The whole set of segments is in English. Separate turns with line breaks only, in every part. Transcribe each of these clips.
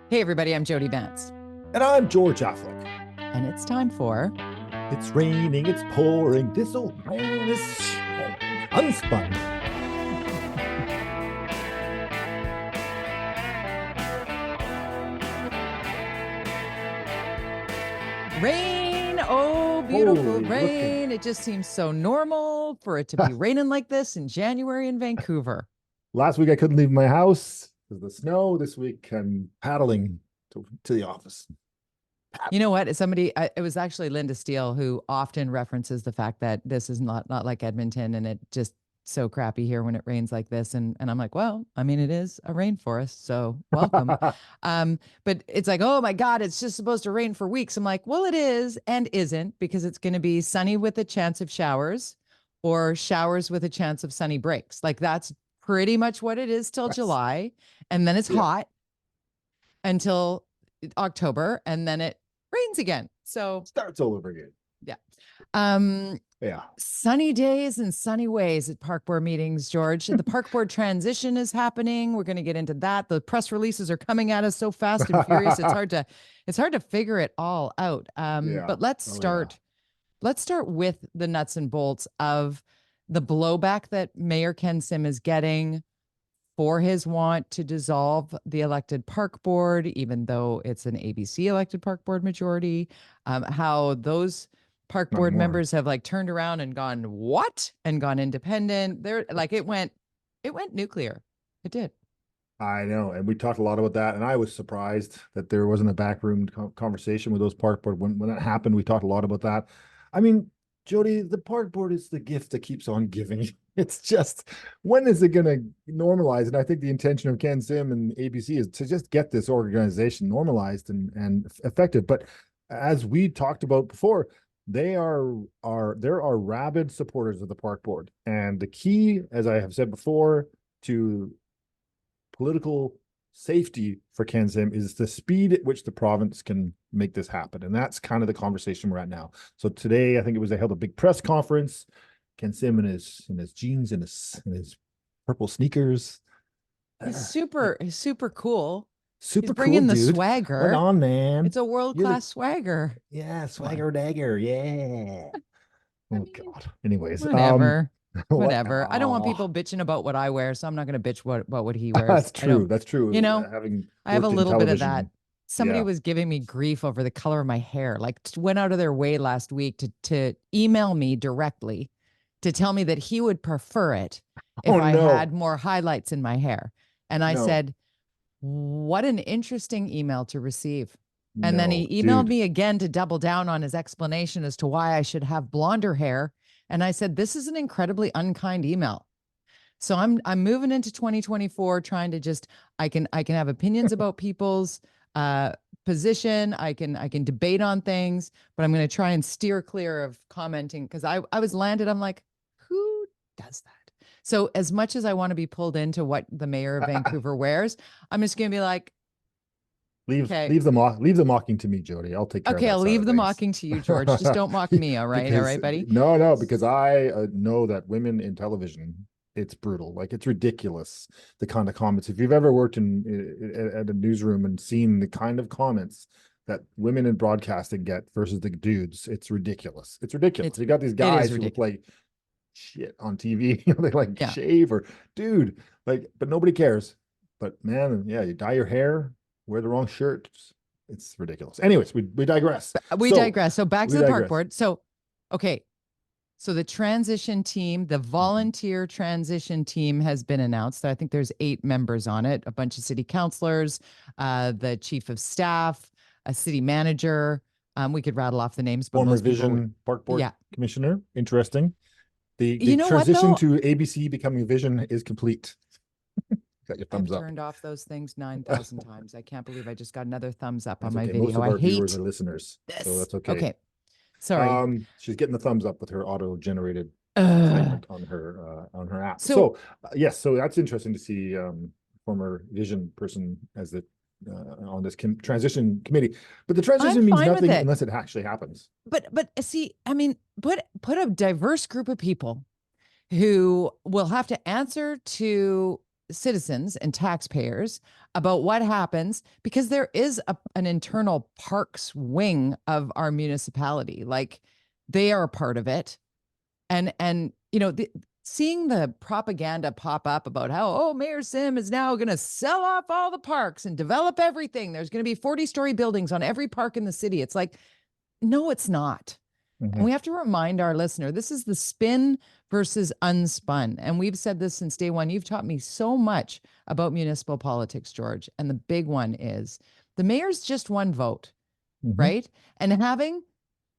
Hey, everybody, I'm Jody Vance.
And I'm George-Affleck.
And it's time for
It's raining, it's pouring, this old man is unspun.
Rain. Oh, beautiful
Holy,
rain. It just seems so normal for it to be raining like this in January in Vancouver.
Last week I couldn't leave my house because of the snow. This week I'm paddling to the office.
You know what? It was actually Linda Steele who often references the fact that this is not like Edmonton and it just so crappy here when it rains like this. And I'm like, well, I mean, it is a rainforest, so welcome. But it's like, oh my God, it's just supposed to rain for weeks. I'm like, well, it is and isn't, because it's going to be sunny with a chance of showers or showers with a chance of sunny breaks. Like that's pretty much what it is till July. And then it's hot until October, and then it rains again. So
starts all over again.
Yeah. Sunny days and sunny ways at park board meetings, George. The park board transition is happening. We're going to get into that. The press releases are coming at us so fast and furious. It's hard to figure it all out. But let's start with the nuts and bolts of the blowback that Mayor Ken Sim is getting for his want to dissolve the elected park board, even though it's an ABC elected park board majority. How those park board members have like turned around and gone, what? And gone independent. They're like, it went nuclear. It did.
I know. And we talked a lot about that. And I was surprised that there wasn't a backroom conversation with those park board. When that happened, we talked a lot about that. I mean, Jody, the park board is the gift that keeps on giving. It's just, when is it going to normalize? And I think the intention of Ken Sim and ABC is to just get this organization normalized and effective. But as we talked about before, there are rabid supporters of the park board. And the key, as I have said before, to political safety for Ken Sim is the speed at which the province can make this happen. And that's kind of the conversation we're at now. So today, I think they held a big press conference. Ken Sim in his jeans and his purple sneakers.
He's super cool.
Super
He's bringing
cool,
the
dude.
swagger.
Right on, man.
It's a world-class swagger.
Yeah, swagger dagger. Yeah. Oh God. Anyways,
whatever. Whatever. I don't want people bitching about what I wear, so I'm not going to bitch about what he wears.
That's true. That's true.
You know, I have a little bit of that. Somebody was giving me grief over the color of my hair. Like, went out of their way last week to email me directly to tell me that he would prefer it if I had more highlights in my hair. And I said, what an interesting email to receive. And then he emailed me again to double down on his explanation as to why I should have blonder hair. And I said, this is an incredibly unkind email. So I'm moving into 2024 trying to just, I can have opinions about people's position. I can debate on things, but I'm going to try and steer clear of commenting, because I was landed. I'm like, who does that? So as much as I want to be pulled into what the mayor of Vancouver wears, I'm just going to be like,
leave the mocking to me, Jody. I'll take care of that.
Okay, I'll leave the mocking to you, George. Just don't mock me, all right? All right, buddy?
No, because I know that women in television, it's brutal. Like, it's ridiculous, the kind of comments. If you've ever worked at a newsroom and seen the kind of comments that women in broadcasting get versus the dudes, it's ridiculous. It's ridiculous. You got these guys who look like shit on TV. They like shave or, dude, like, but nobody cares. But man, yeah, you dye your hair, wear the wrong shirt. It's ridiculous. Anyways, we digress.
We digress. So back to the park board. So, okay. So the transition team, the volunteer transition team has been announced. I think there's 8 members on it, a bunch of city councilors, the chief of staff, a city manager. We could rattle off the names. But
former Vision Park Board commissioner. Interesting. The transition to ABC becoming Vision is complete. Got your thumbs up.
Turned off those things 9,000 times. I can't believe I just got another thumbs up on my
okay.
video.
Most of our viewers are listeners, so that's okay.
Okay, sorry.
She's getting the thumbs up with her auto-generated segment on her app. So yes, so that's interesting to see former Vision person as the on this transition committee. But the transition means nothing unless it actually happens.
But see, I mean, put a diverse group of people who will have to answer to citizens and taxpayers about what happens, because there is an internal parks wing of our municipality. Like, they are a part of it. And seeing the propaganda pop up about how, oh, Mayor Sim is now going to sell off all the parks and develop everything. There's going to be 40-story buildings on every park in the city. It's like, no, it's not. And we have to remind our listener, this is the spin versus unspun. And we've said this since day one. You've taught me so much about municipal politics, George. And the big one is the mayor's just one vote, right? And having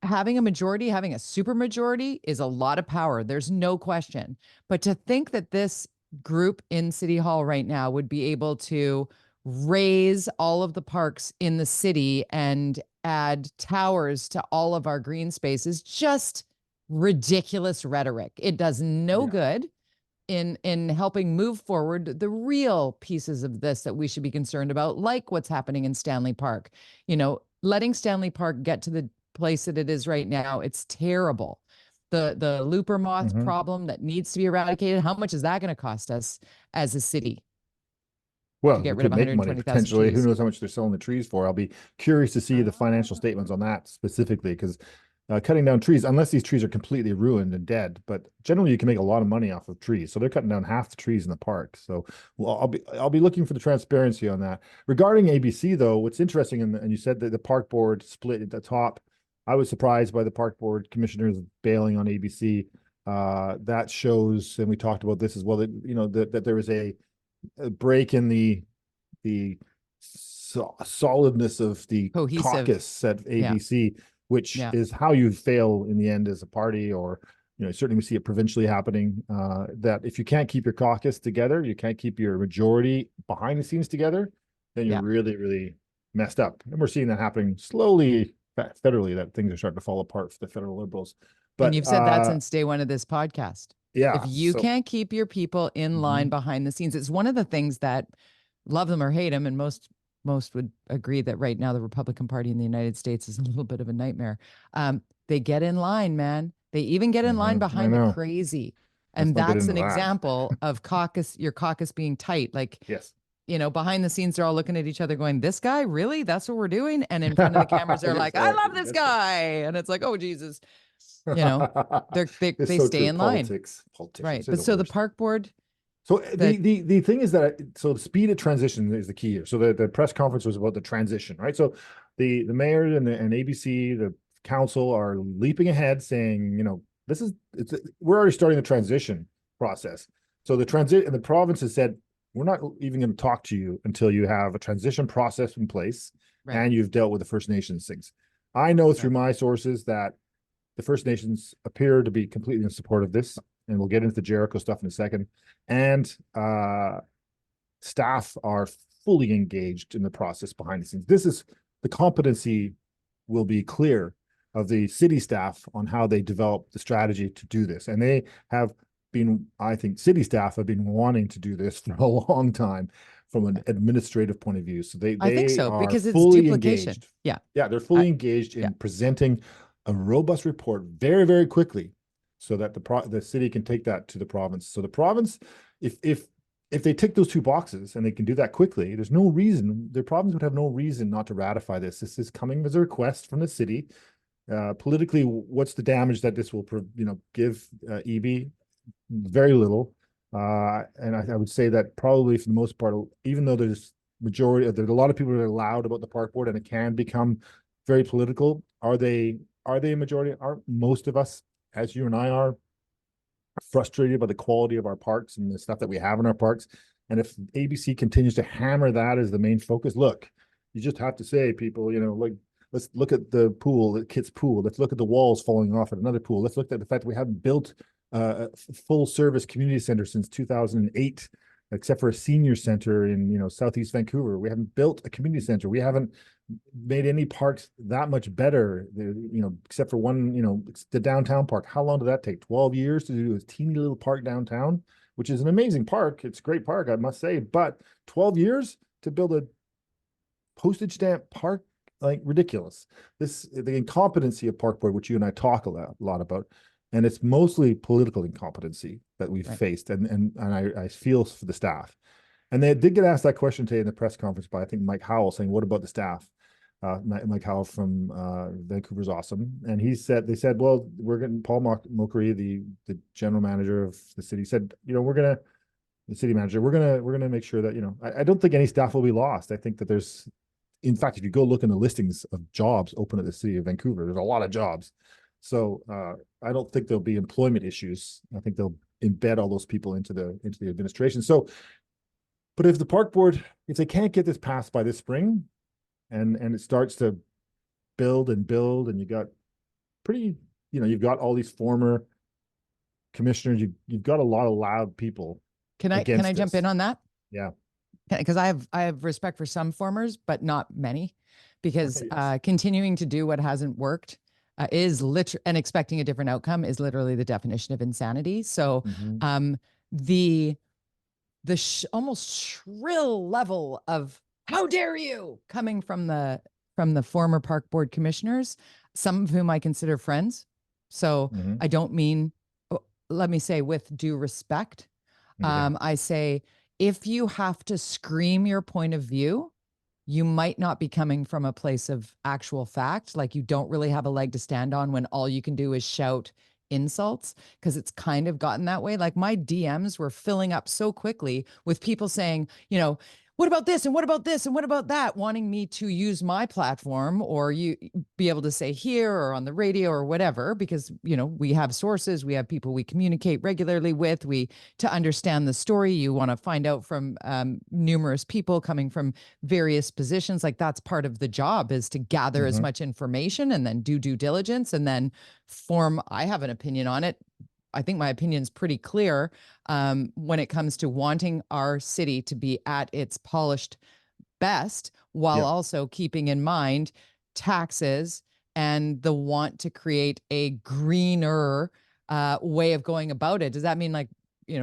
a majority, having a super majority is a lot of power. There's no question. But to think that this group in City Hall right now would be able to raise all of the parks in the city and add towers to all of our green spaces, just ridiculous rhetoric. It does no good in helping move forward the real pieces of this that we should be concerned about, like what's happening in Stanley Park. Letting Stanley Park get to the place that it is right now, it's terrible. The looper moth problem that needs to be eradicated, how much is that going to cost us as a city?
Well,
to get
we
rid of
could make money
120,000
potentially.
trees.
Who knows how much they're selling the trees for? I'll be curious to see the financial statements on that specifically, because cutting down trees, unless these trees are completely ruined and dead, but generally you can make a lot of money off of trees. So they're cutting down half the trees in the park. So I'll be looking for the transparency on that. Regarding ABC though, what's interesting, and you said that the park board split at the top. I was surprised by the park board commissioners bailing on ABC. That shows, and we talked about this as well, that that there was a break in the solidness of the caucus at ABC, which is how you fail in the end as a party, or certainly we see it provincially happening. That if you can't keep your caucus together, you can't keep your majority behind the scenes together, then you're really, really messed up. And we're seeing that happening slowly federally, that things are starting to fall apart for the federal Liberals. But
and you've said that since day one of this podcast.
Yeah.
If you can't keep your people in line behind the scenes, it's one of the things that, love them or hate them, and most would agree that right now the Republican Party in the United States is a little bit of a nightmare. They get in line, man. They even get in line behind the crazy. And that's an example of your caucus being tight. Like,
yes.
Behind the scenes, they're all looking at each other going, this guy, really? That's what we're doing? And in front of the cameras, they're like, I love this guy. And it's like, oh, Jesus. They
so
stay in line.
Politics,
right? But so the park board.
So the thing is that the speed of transition is the key here. So the press conference was about the transition, right? So the mayor and ABC, the council are leaping ahead, saying, we're already starting the transition process. So the province has said, we're not even going to talk to you until you have a transition process in place and you've dealt with the First Nations things. I know through my sources that the First Nations appear to be completely in support of this, and we'll get into the Jericho stuff in a second. And staff are fully engaged in the process behind the scenes. This is the competency will be clear of the city staff on how they develop the strategy to do this. And they have been, I think, city staff have been wanting to do this for a long time from an administrative point of view. So I think so, because it's duplication. Engaged.
Yeah,
they're fully engaged in presenting a robust report very, very quickly, so that the city can take that to the province. So the province, if they tick those two boxes and they can do that quickly, there's no reason, the province would have no reason not to ratify this. This is coming as a request from the city. Politically, what's the damage that this will, give Eby? Very little. And I would say that probably for the most part, even though there's a lot of people that are loud about the park board and it can become very political, are they a majority? Aren't most of us, as you and I are, frustrated by the quality of our parks and the stuff that we have in our parks? And if ABC continues to hammer that as the main focus, look, you just have to say, people, let's look at the pool, the kids' pool. Let's look at the walls falling off at another pool. Let's look at the fact that we haven't built a full service community center since 2008, except for a senior center in Southeast Vancouver. We haven't built a community center. We haven't made any parks that much better, except for one, the downtown park. How long did that take? 12 years to do a teeny little park downtown, which is an amazing park. It's a great park, I must say, but 12 years to build a postage stamp park, like, ridiculous. The incompetency of park board, which you and I talk a lot about, and it's mostly political incompetency that we've faced, and I feel for the staff. And they did get asked that question today in the press conference by, I think, Mike Howell, saying, what about the staff? Mike Howell from Vancouver's awesome. And they said, well, we're getting Paul Mokry, the general manager of the city, said, the city manager, we're gonna make sure that, I don't think any staff will be lost. I think that in fact, if you go look in the listings of jobs open at the city of Vancouver, there's a lot of jobs. So I don't think there'll be employment issues. I think they'll embed all those people into the administration. So, but if the park board, if they can't get this passed by this spring, and it starts to build, and you got you've got all these former commissioners, you've got a lot of loud people.
Can I jump in on that?
Yeah.
Because I have respect for some formers, but not many, because continuing to do what hasn't worked is literally, and expecting a different outcome is literally the definition of insanity. So the almost shrill level of "how dare you" coming from the former park board commissioners, some of whom I consider friends. So I don't mean, let me say, with due respect, I say, if you have to scream your point of view, you might not be coming from a place of actual fact. Like, you don't really have a leg to stand on when all you can do is shout insults, because it's kind of gotten that way. Like, my DMs were filling up so quickly with people saying, what about this? And what about this? And what about that? Wanting me to use my platform, or you be able to say here or on the radio or whatever, because, we have sources, we have people we communicate regularly with, to understand the story, you want to find out from numerous people coming from various positions. Like, that's part of the job, is to gather as much information and then do due diligence and then I have an opinion on it. I think my opinion is pretty clear when it comes to wanting our city to be at its polished best, while also keeping in mind taxes and the want to create a greener way of going about it. Does that mean, like,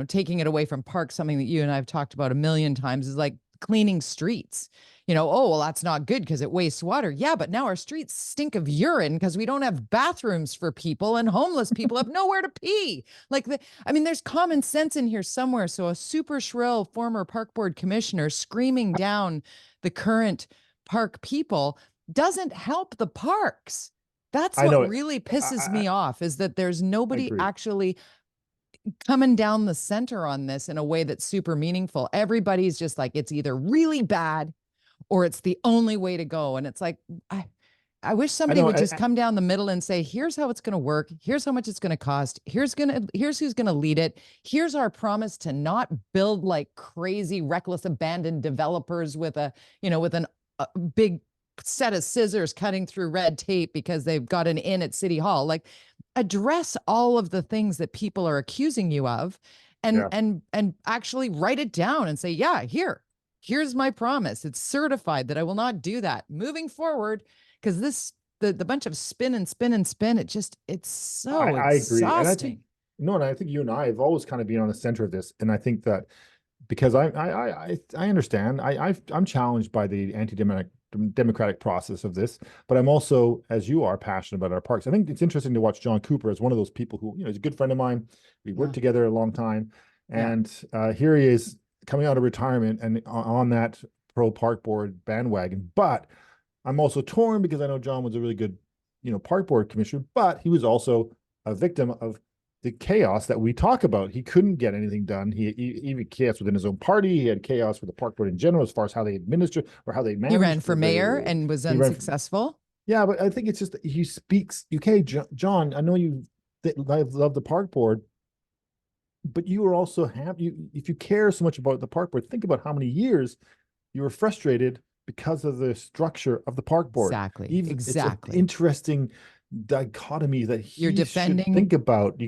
taking it away from parks, something that you and I have talked about a million times, is like cleaning streets? Oh, well, that's not good because it wastes water. Yeah, but now our streets stink of urine because we don't have bathrooms for people, and homeless people have nowhere to pee. Like, there's common sense in here somewhere. So a super shrill former park board commissioner screaming down the current park people doesn't help the parks. That's what really pisses me off, is that there's nobody actually coming down the center on this in a way that's super meaningful. Everybody's just like, it's either really bad or it's the only way to go. And it's like, I wish somebody would just come down the middle and say, here's how it's going to work. Here's how much it's going to cost. Here's who's going to lead it. Here's our promise to not build like crazy, reckless, abandoned developers with a big set of scissors cutting through red tape because they've got an in at City Hall. Like, address all of the things that people are accusing you of, and actually write it down and say, yeah, here's my promise. It's certified that I will not do that moving forward, because the bunch of spin and spin and spin, it's so
I agree.
exhausting.
And I think you and I have always kind of been on the center of this. And I think that because I understand, I'm challenged by the democratic process of this, but I'm also, as you are, passionate about our parks. I think it's interesting to watch John Cooper as one of those people who, he's a good friend of mine. We worked together a long time. And here he is coming out of retirement and on that pro park board bandwagon. But I'm also torn, because I know John was a really good, park board commissioner, but he was also a victim of the chaos that we talk about. He couldn't get anything done. He had chaos within his own party. He had chaos with the park board in general, as far as how they administer or how they manage.
He ran for mayor and was unsuccessful.
Yeah, but I think it's just, he speaks, okay, John, I know I love the park board, but you are also if you care so much about the park board, think about how many years you were frustrated because of the structure of the park board.
Exactly.
It's an interesting dichotomy that
you're defending.
Should think about.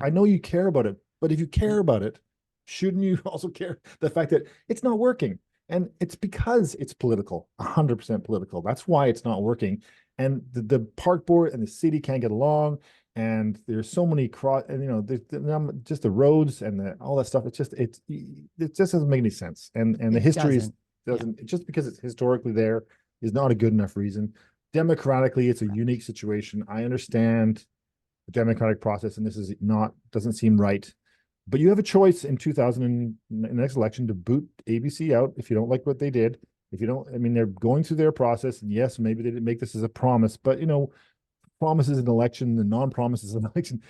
I know you care about it, but if you care about it, shouldn't you also care the fact that it's not working? And it's because it's political, 100% political. That's why it's not working. And the park board and the city can't get along. And there's so many just the roads and all that stuff. It just doesn't make any sense. And the history doesn't just because it's historically there is not a good enough reason. Democratically, it's a unique situation. I understand the democratic process, and this doesn't seem right. But you have a choice in 2000 in the next election to boot ABC out if you don't like what they did. If you don't, I mean, they're going through their process, and yes, maybe they didn't make this as a promise, but promises an election, the non-promises an election.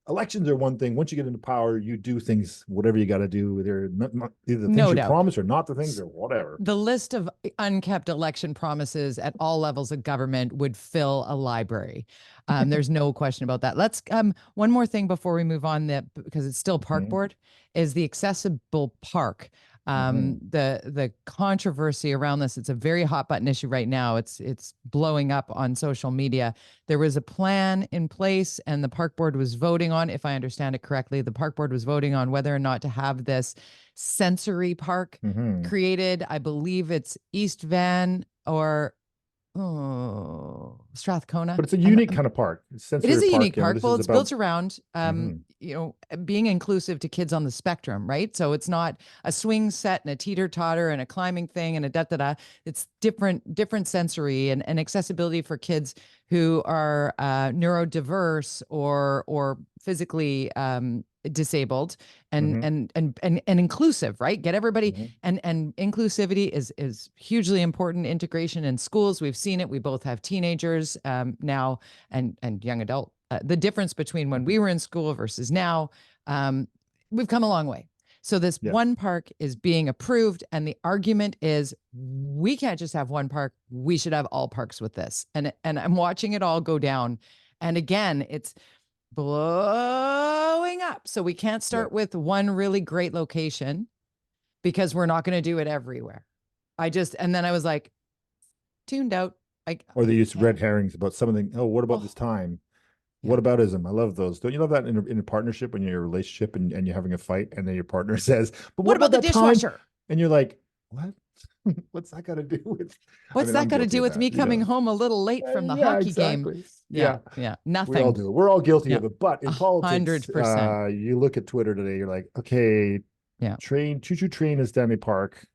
Elections are one thing. Once you get into power, you do things, whatever you got to do. Either the things
No
you
doubt.
promise or not the things or whatever.
The list of unkept election promises at all levels of government would fill a library. There's no question about that. Let's one more thing before we move on, that because it's still park board, is the accessible park. The controversy around this, it's a very hot button issue right now. It's blowing up on social media. There was a plan in place, and the park board was voting on, if I understand it correctly, the park board was voting on whether or not to have this sensory park created. I believe it's East Van or Strathcona.
But it's a unique kind of park.
It is a unique park. Well, it's built around, being inclusive to kids on the spectrum, right? So it's not a swing set and a teeter-totter and a climbing thing and a da-da-da. It's different sensory and accessibility for kids who are neurodiverse or physically disabled and inclusive, right? Get everybody and inclusivity is hugely important. Integration in schools, we've seen it. We both have teenagers now and young adult. The difference between when we were in school versus now, we've come a long way. So this one park is being approved, and the argument is we can't just have one park. We should have all parks with this. And I'm watching it all go down. And again, it's blowing up. So we can't start with one really great location because we're not going to do it everywhere. And then I was like, tuned out.
Or they use red herrings about something. Oh, what about this time? What aboutism? I love those. Don't you love that in a partnership, when you're in a relationship and you're having a fight, and then your partner says, but
what about the dishwasher?
Time? And you're like, what? What's that got to do with?
What's that got to do with me coming home a little late from the hockey game? Yeah, nothing.
We all do it. We're all guilty of it. But in politics,
100%.
You look at Twitter today, you're like, okay, choo-choo train is Stanley Park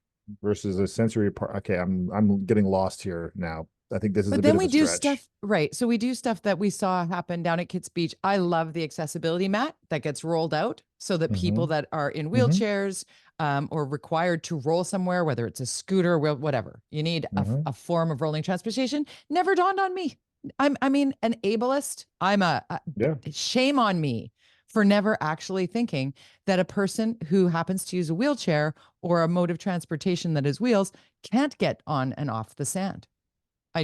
versus a sensory park. Okay, I'm getting lost here now. I think this is. But then we do
stuff, right? So we do stuff that we saw happen down at Kits Beach. I love the accessibility mat that gets rolled out so that people that are in wheelchairs or required to roll somewhere, whether it's a scooter, whatever, you need a form of rolling transportation. Never dawned on me. I mean, an ableist. Shame on me for never actually thinking that a person who happens to use a wheelchair or a mode of transportation that is wheels can't get on and off the sand.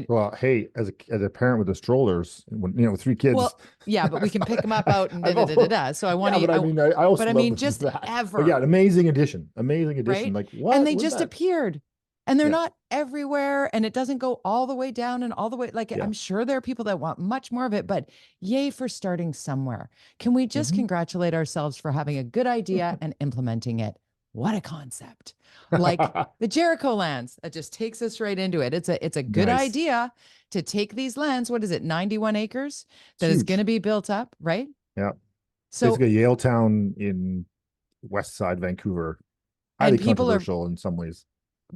Well, hey, as a parent with the strollers, with 3 kids.
Well, yeah, but we can pick them up out and So I want to.
I mean,
just
that.
ever.
But an amazing addition. Right? Like what?
And they just appeared, and they're not everywhere, and it doesn't go all the way down and all the way. I'm sure there are people that want much more of it, but yay for starting somewhere. Can we just congratulate ourselves for having a good idea and implementing it? What a concept. Like the Jericho lands, that just takes us right into it. It's a good idea to take these lands. What is it? 91 acres that is going to be built up, right?
Yeah.
So
basically Yaletown in westside Vancouver. Highly controversial in some ways.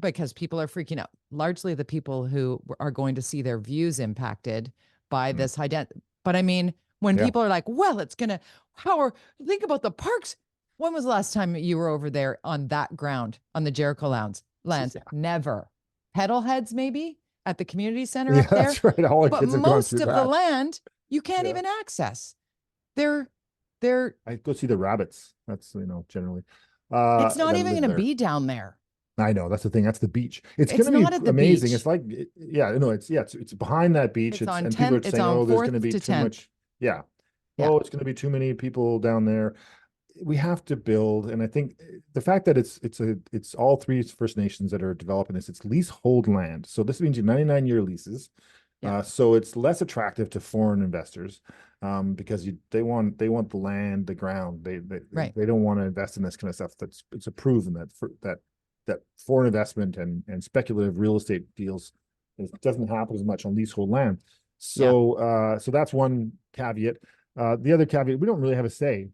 Because people are freaking out. Largely the people who are going to see their views impacted by this identity. But I mean, when people are like, well, it's going to, think about the parks. When was the last time you were over there on that ground, on the Jericho lands? Never. Pedal heads, maybe, at the community center up there.
That's right. All
but most of the land, you can't even access. They're.
I go see the rabbits. That's, generally.
It's not even going to be down there.
I know. That's the thing. That's the beach. It's going to be amazing. Beach. It's like, it's behind that beach.
It's on
and
10,
people are saying, oh, there's going to be too much. Yeah. Oh, it's going to be too many people down there. We have to build, and I think the fact that it's all 3 First Nations that are developing this, it's leasehold land. So this means 99-year leases. So it's less attractive to foreign investors because they want the land, the ground. They don't want to invest in this kind of stuff. It's a proven that foreign investment and speculative real estate deals, it doesn't happen as much on leasehold land. So so that's one caveat. The other caveat, we don't really have a say.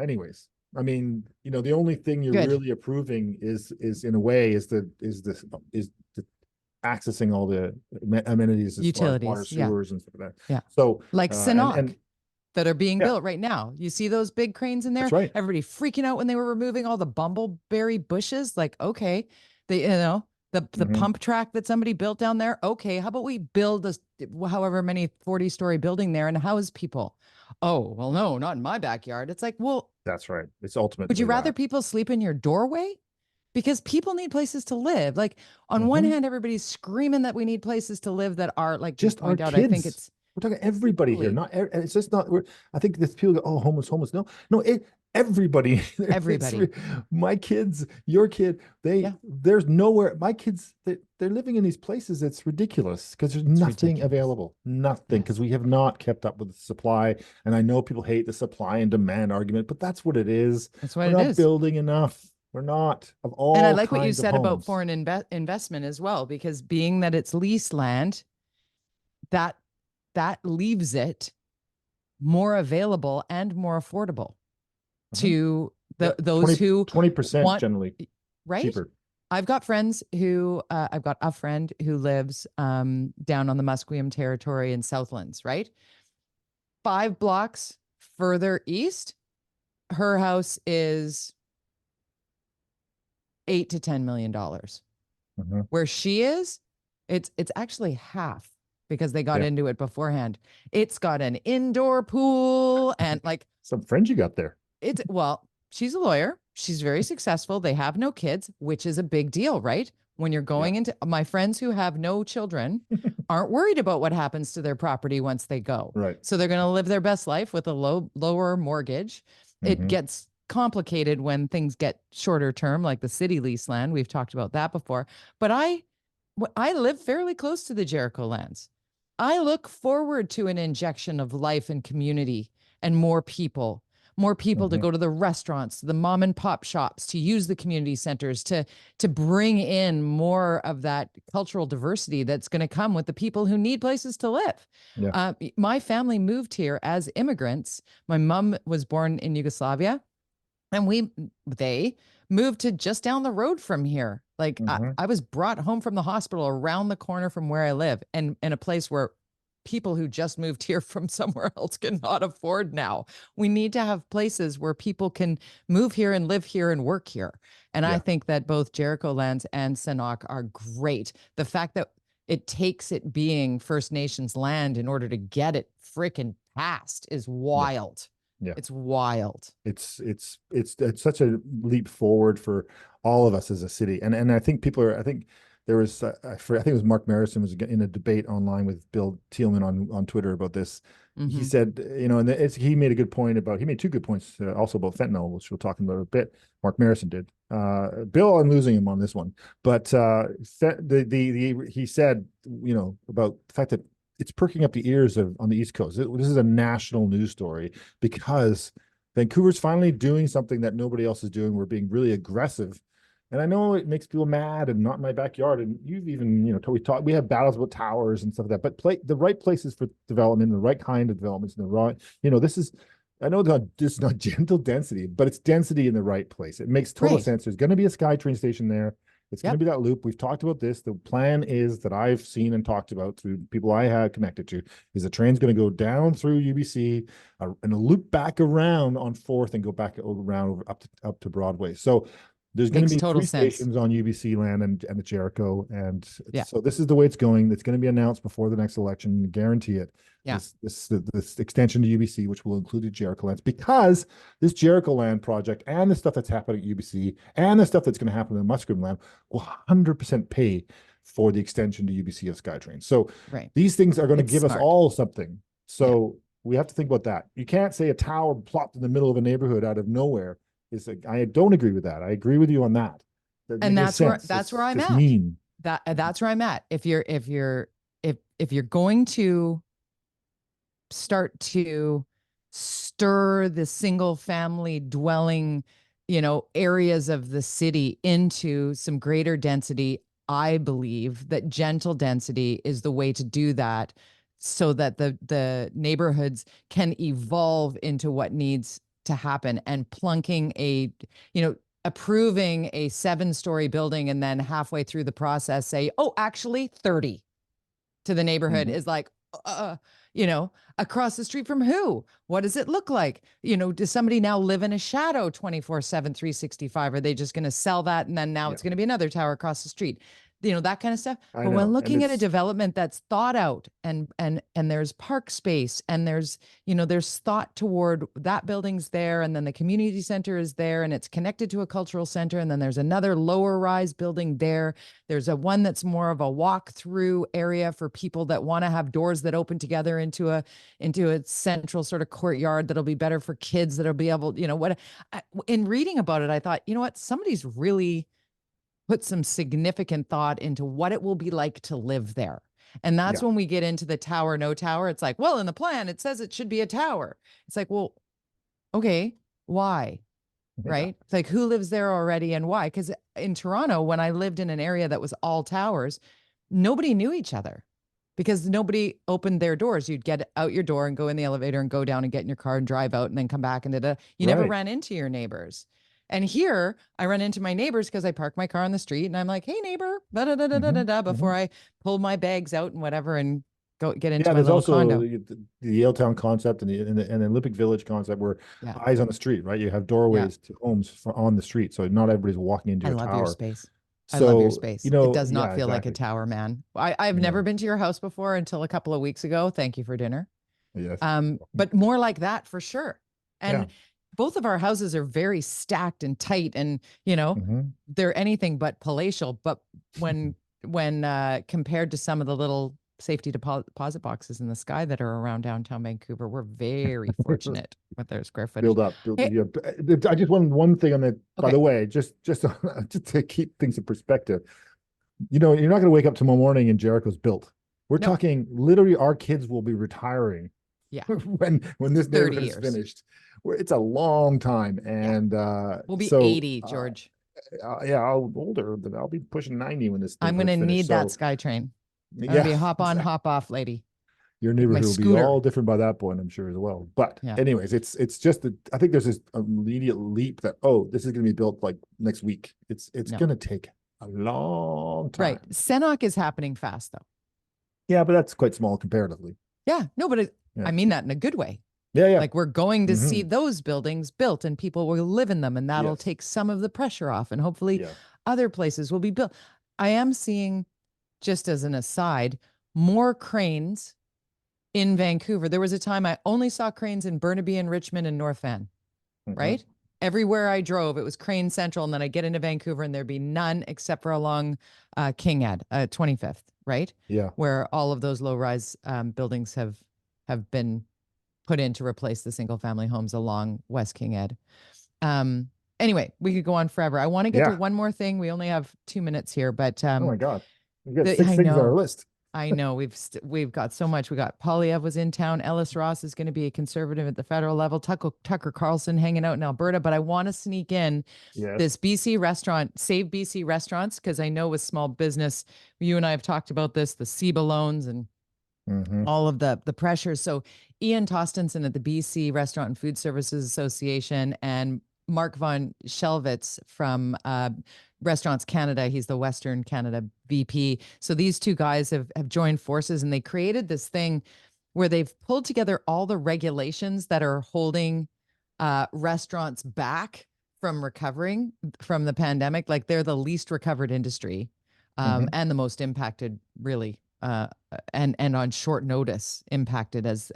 Anyways, I mean, the only thing you're really approving is in a way is the accessing all the amenities, as
utilities,
far as water, sewers, and stuff like that.
Yeah.
So
like Sinnock. that are being
Yeah.
built right now. You see those big cranes in there?
That's right.
Everybody freaking out when they were removing all the bumbleberry bushes. Like, okay, they, the pump track that somebody built down there. Okay, how about we build this however many 40-story building there and house people? Oh, well, no, not in my backyard. It's like, well,
that's right. It's ultimately
would you rather
that.
people sleep in your doorway? Because people need places to live. Like on one hand, everybody's screaming that we need places to live that are like
just
you point
our
out.
kids.
I think it's
We're talking everybody here. Not it's just not. I think this people go, oh, homeless. No, everybody.
everybody.
My kids, your kid. There's nowhere. My kids, they're living in these places. It's ridiculous because there's nothing available. Nothing because we have not kept up with the supply. And I know people hate the supply and demand argument, but that's what it is.
That's what
We're
it
not
is.
Building enough. We're not of all.
And I like what you said about foreign investment as well, because being that it's leased land, that leaves it more available and more affordable to those who
20% generally cheaper.
I've got friends who I've got a friend who lives down on the Musqueam territory in Southlands, right? 5 blocks further east, her house is $8 to $10 million. Where she is, it's actually half because they got into it beforehand. It's got an indoor pool and like
some friends you got there.
Well, she's a lawyer. She's very successful. They have no kids, which is a big deal, right? When you're going into my friends who have no children aren't worried about what happens to their property once they go.
Right.
So they're going to live their best life with a lower mortgage. It gets complicated when things get shorter term, like the city lease land. We've talked about that before. But I live fairly close to the Jericho lands. I look forward to an injection of life and community and more people to go to the restaurants, the mom and pop shops, to use the community centers, to bring in more of that cultural diversity that's going to come with the people who need places to live. Yeah. My family moved here as immigrants. My mom was born in Yugoslavia. And they moved to just down the road from here. Like I was brought home from the hospital around the corner from where I live, and in a place where people who just moved here from somewhere else cannot afford now. We need to have places where people can move here and live here and work here. And I think that both Jericho lands and Sanok are great. The fact that it takes it being First Nations land in order to get it freaking passed is wild. Yeah. It's wild.
It's such a leap forward for all of us as a city. And I think I think there was, I think it was Mark Marison was in a debate online with Bill Thielman on Twitter about this. He said, and he made a good point he made 2 good points also about fentanyl, which we'll talk about a bit. Mark Marison did. Bill, I'm losing him on this one, but he said, about the fact that it's perking up the ears on the East Coast. This is a national news story because Vancouver's finally doing something that nobody else is doing. We're being really aggressive. And I know it makes people mad and not in my backyard. And you've even, we have battles about towers and stuff like that, but the right places for development, the right kind of developments, and the right, I know this is not gentle density, but it's density in the right place. It makes total sense. There's going to be a SkyTrain station there. It's going to be that loop. We've talked about this. The plan is that I've seen and talked about through people I have connected to is the train's going to go down through UBC and a loop back around on 4th and go back around up to Broadway. So there's going to be 3 stations on UBC land and the Jericho. And so this is the way it's going. It's going to be announced before the next election. Guarantee it. Yeah. This extension to UBC, which will include the Jericho lands, because this Jericho land project and the stuff that's happening at UBC and the stuff that's going to happen in the Musqueam land will 100% pay for the extension to UBC of SkyTrain. So these things are going to give us all something. So we have to think about that. You can't say a tower plopped in the middle of a neighborhood out of nowhere. I don't agree with that. I agree with you on that.
And that's where I'm at. That's where I'm at. If you're going to start to stir the single family dwelling, areas of the city into some greater density, I believe that gentle density is the way to do that, so that the neighborhoods can evolve into what needs to happen. And plunking approving a 7-story building and then halfway through the process say, oh, actually 30 to the neighborhood is like, uh, across the street from who? What does it look like? Does somebody now live in a shadow 24/7, 365? Are they just going to sell that and then now
Yeah,
it's going to be another tower across the street? That kind of stuff.
I
But when
know. And
looking at a
it's,
development that's thought out and there's park space and there's thought toward that building's there and then the community center is there and it's connected to a cultural center and then there's another lower rise building there. There's a one that's more of a walk through area for people that want to have doors that open together into a central sort of courtyard that'll be better for kids that'll be able, in reading about it, I thought, somebody's really put some significant thought into what it will be like to live there. And that's
yeah,
when we get into the tower, no tower. It's like, well, in the plan, it says it should be a tower. It's like, well, okay, why?
yeah,
Right? It's like, who lives there already and why? Because in Toronto, when I lived in an area that was all towers, nobody knew each other because nobody opened their doors. You'd get out your door and go in the elevator and go down and get in your car and drive out and then come back and you never
right.
ran into your neighbors. And here I run into my neighbors because I park my car on the street and I'm like, hey neighbor, da da da da da
Hmm.
da
Hmm.
before I pull my bags out and whatever and go get into
Yeah,
my
there's
little
also
condo.
the Yale Town concept and the Olympic Village concept where
Yeah.
eyes on the street, right? You have
Yeah.
doorways to homes on the street, so not everybody's walking
I
into a
love your
tower.
space. I love your
So,
space. It does not
yeah,
feel like a
exactly.
tower, man. I've
You
never
know,
been to your house before until a couple of weeks ago. Thank you for dinner.
yes.
But more like that for sure.
Yeah.
And both of our houses are very stacked and tight and,
Hmm.
they're anything but palatial. But when compared to some of the little safety deposit boxes in the sky that are around downtown Vancouver, we're very fortunate with their square footage.
Build up, build.
Hey,
Yeah. I just want one thing on that. By
okay.
the way, just just to keep things in perspective. You're not going to wake up tomorrow morning and Jericho's built. We're
No.
talking literally our kids will be retiring
Yeah.
when this
30
neighborhood is
years.
finished. It's a long time.
Yeah.
And
We'll be 80, George.
yeah, I'll older, but I'll be pushing 90 when this
I'm going
neighborhood's
to
finished.
need that
So
SkyTrain. I'm going to
yeah,
be a hop on,
exactly.
hop off lady
Your
with my
neighborhood will be
scooter.
all different by that point, I'm sure as well. But
Yeah.
anyways, it's just that I think there's this immediate leap that, oh, this is going to be built like next week. It's
No.
going to take a long time.
Right. Senok is happening fast though.
Yeah, but that's quite small comparatively.
Yeah. No, but
Yeah.
I mean that in a good way.
Yeah, yeah.
Like we're going to see
Hmm.
those buildings built and people will live in them and that'll
Yes.
take some of the pressure off and hopefully
Yeah.
other places will be built. I am seeing, just as an aside, more cranes in Vancouver. There was a time I only saw cranes in Burnaby and Richmond and North Van,
Hmm.
right? Everywhere I drove, it was Crane Central. And then I get into Vancouver and there'd be none except for along King Ed, 25th, right?
Yeah.
Where all of those low rise buildings have been put in to replace the single family homes along West King Ed. Anyway, we could go on forever. I want to get to
Yeah.
one more thing. We only have 2 minutes here, but
Oh my God. We got 6
I
things on our
know.
list.
I know we've got so much. We got Polyev was in town. Ellis Ross is going to be a conservative at the federal level. Tucker Carlson hanging out in Alberta. But I want to sneak in this
Yes.
BC restaurant, Save BC Restaurants, because I know with small business, you and I have talked about this, the CEBA loans and
Hmm.
all of the pressures. So Ian Tostenson at the BC Restaurant and Food Services Association and Mark von Shelvitz from Restaurants Canada. He's the Western Canada VP. So these two guys have joined forces and they created this thing where they've pulled together all the regulations that are holding restaurants back from recovering from the pandemic. Like they're the least recovered industry and the most impacted, really, and on short notice impacted as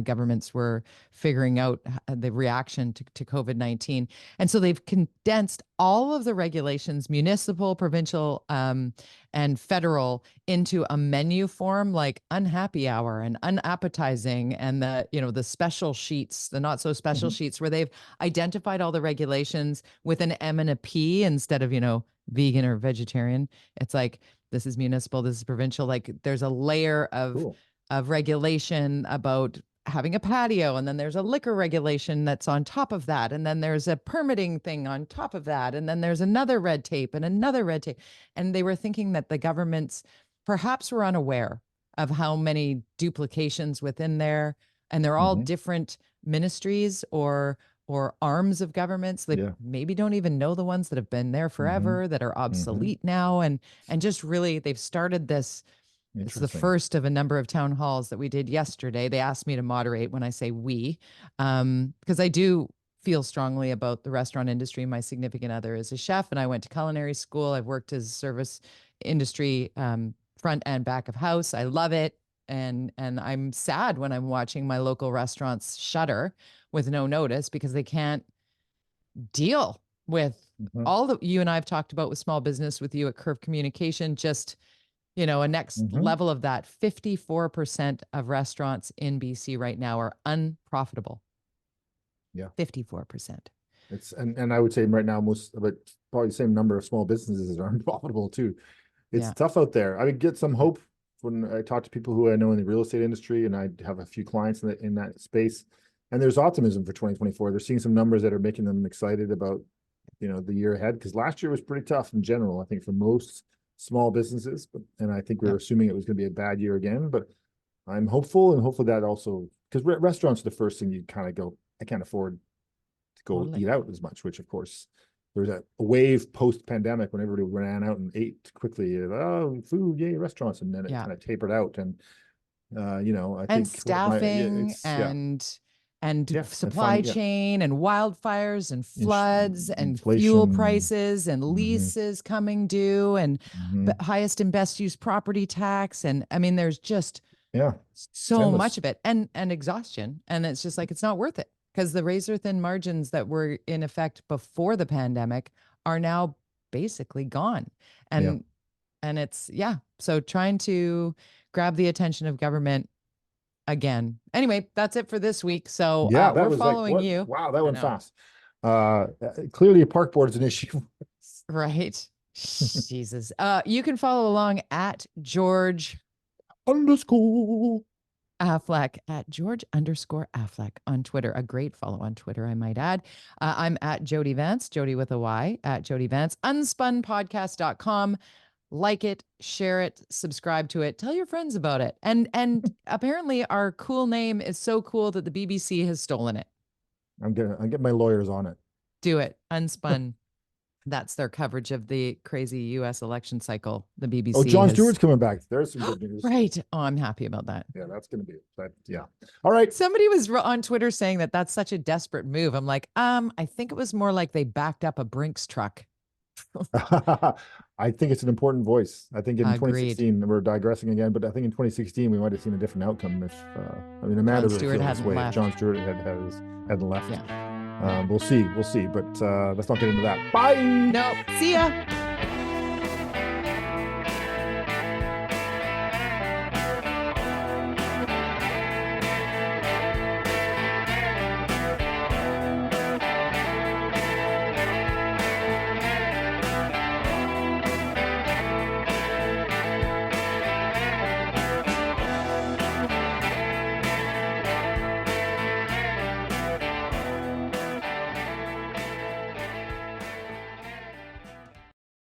governments were figuring out the reaction to COVID-19. And so they've condensed all of the regulations, municipal, provincial, and federal, into a menu form like unhappy hour and unappetizing and the special sheets, the not so special sheets, where they've identified all the regulations with an M and a P instead of, vegan or vegetarian. It's like, this is municipal, this is provincial. Like there's a layer
Cool.
of regulation about having a patio, and then there's a liquor regulation that's on top of that, and then there's a permitting thing on top of that, and then there's another red tape and another red tape. And they were thinking that the governments perhaps were unaware of how many duplications within there, and they're all
Hmm.
different ministries or arms of governments. They
Yeah.
maybe don't even know the ones that have been there
Hmm.
forever that are
Hmm.
obsolete now, and just really they've started this It's the first of a number of town halls that we did yesterday. They asked me to moderate when I say we, because I do feel strongly about the restaurant industry. My significant other is a chef, and I went to culinary school. I've worked as a service industry, front and back of house. I love it. And I'm sad when I'm watching my local restaurants shutter with no notice because they can't deal with all that you and I have talked about with small business, with you at Curve Communication, just, you know, a next level of that. 54% of restaurants in BC right now are unprofitable.
Yeah.
54%.
It's, and I would say right now, probably the same number of small businesses are unprofitable too. It's tough out there. I would get some hope when I talk to people who I know in the real estate industry, and I have a few clients in that space, and there's optimism for 2024. They're seeing some numbers that are making them excited about, you know, the year ahead, because last year was pretty tough in general, I think, for most small businesses, and I think we were assuming it was going to be a bad year again, but I'm hopeful, and hopefully that also, because restaurants are the first thing you kind of go, I can't afford to go eat out as much, which of course there was a wave post-pandemic when everybody ran out and ate quickly. Oh, food, yay, restaurants, and then it kind of tapered out. And you know, I think
staffing and supply chain and wildfires and floods and fuel prices and leases coming due and highest and best use property tax. And I mean, there's just so much of it, and exhaustion. And it's just like, it's not worth it, because the razor thin margins that were in effect before the pandemic are now basically gone. And it's, so trying to grab the attention of government again. Anyway, that's it for this week. So we're following you.
Wow, that went fast. Clearly a park board is an issue.
Right. Jesus. You can follow along at
George_Affleck
at George_Affleck on Twitter. A great follow on Twitter, I might add. I'm at Jody Vance, Jody with a Y, at Jody Vance. unspunpodcast.com. Like it, share it, subscribe to it, tell your friends about it. And apparently our cool name is so cool that the BBC has stolen it.
I'm getting my lawyers on it.
Do it. Unspun. That's their coverage of the crazy US election cycle. The BBC.
Oh, Jon Stewart's coming back. There's some good news.
Right. Oh, I'm happy about that.
Yeah, that's going to be it. Yeah. All right.
Somebody was on Twitter saying that that's such a desperate move. I'm like, I think it was more like they backed up a Brinks truck.
I think it's an important voice. I think in 2016, we're digressing again, but I think in 2016 we might have seen a different outcome if I mean, Amanda
Jon Stewart hadn't left.
Jon Stewart hadn't left. Yeah. We'll see, but let's not get into that. Bye.
No, see ya.